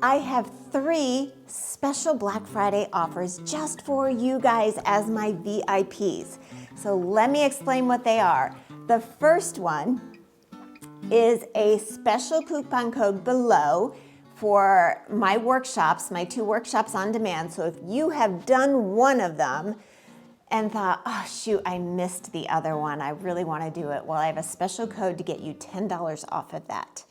I have 3 special Black Friday offers just for you guys as my VIPs. So let me explain what they are. The first one is a special coupon code below for my workshops, my 2 workshops on demand. So if you have done one of them and thought, oh shoot, I missed the other one, I really want to do it, well, I have a special code to get you $10 off of that.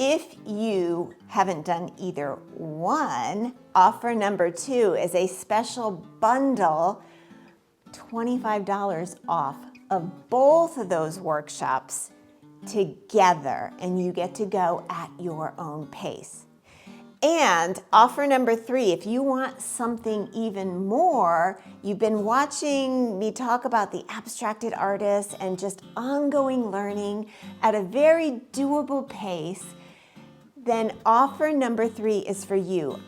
If you haven't done either one, offer number 2 is a special bundle, $25 off of both of those workshops together, and you get to go at your own pace. And offer number 3, if you want something even more, you've been watching me talk about the abstracted artist and just ongoing learning at a very doable pace, then offer number 3 is for you.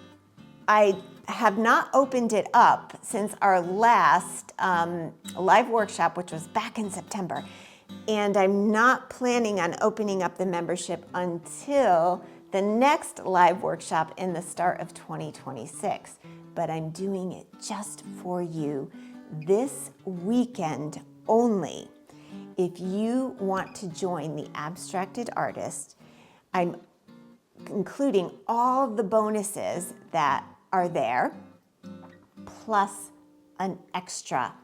I have not opened it up since our last live workshop, which was back in September. And I'm not planning on opening up the membership until the next live workshop in the start of 2026. But I'm doing it just for you this weekend only. If you want to join the Abstracted Artist, I'm including all of the bonuses that are there, plus an extra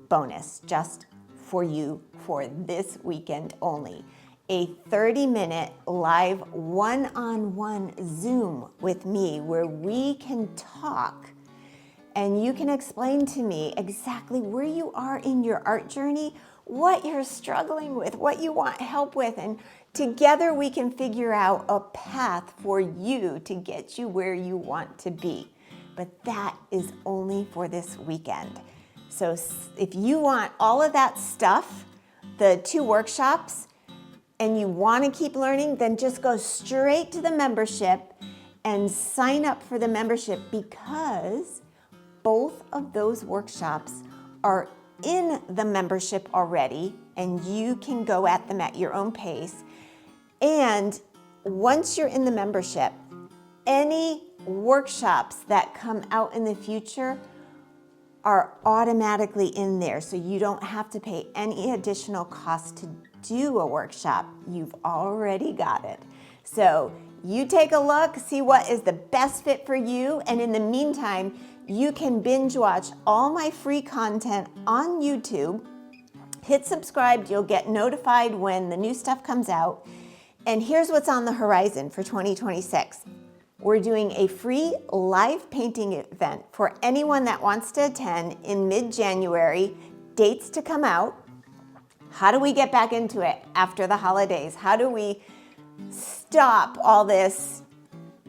bonus just for you for this weekend only. A 30-minute live one-on-one Zoom with me where we can talk and you can explain to me exactly where you are in your art journey, what you're struggling with, what you want help with, and together we can figure out a path for you to get you where you want to be. But that is only for this weekend. So if you want all of that stuff, the 2 workshops, and you want to keep learning, then just go straight to the membership and sign up for the membership, because both of those workshops are in the membership already and you can go at them at your own pace. And once you're in the membership, any workshops that come out in the future are automatically in there, so you don't have to pay any additional cost to do a workshop. You've already got it. So you take a look, see what is the best fit for you, and in the meantime, you can binge watch all my free content on YouTube. Hit subscribe, you'll get notified when the new stuff comes out. And here's what's on the horizon for 2026. We're doing a free live painting event for anyone that wants to attend in mid-January. Dates to come out. How do we get back into it after the holidays? How do we stop all this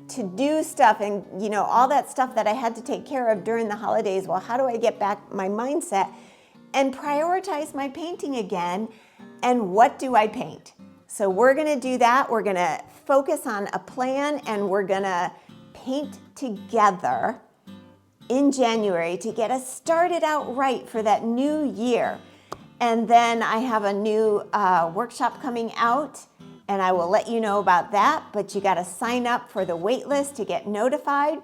to-do stuff and all that stuff that I had to take care of during the holidays? Well, how do I get back my mindset and prioritize my painting again? And what do I paint? So we're gonna do that. We're gonna focus on a plan and we're gonna paint together in January to get us started out right for that new year. And then I have a new workshop coming out and I will let you know about that, but you gotta sign up for the wait list to get notified.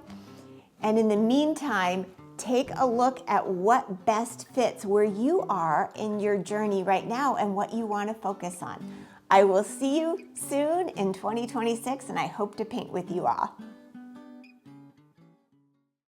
And in the meantime, take a look at what best fits where you are in your journey right now and what you wanna focus on. I will see you soon in 2026 and I hope to paint with you all.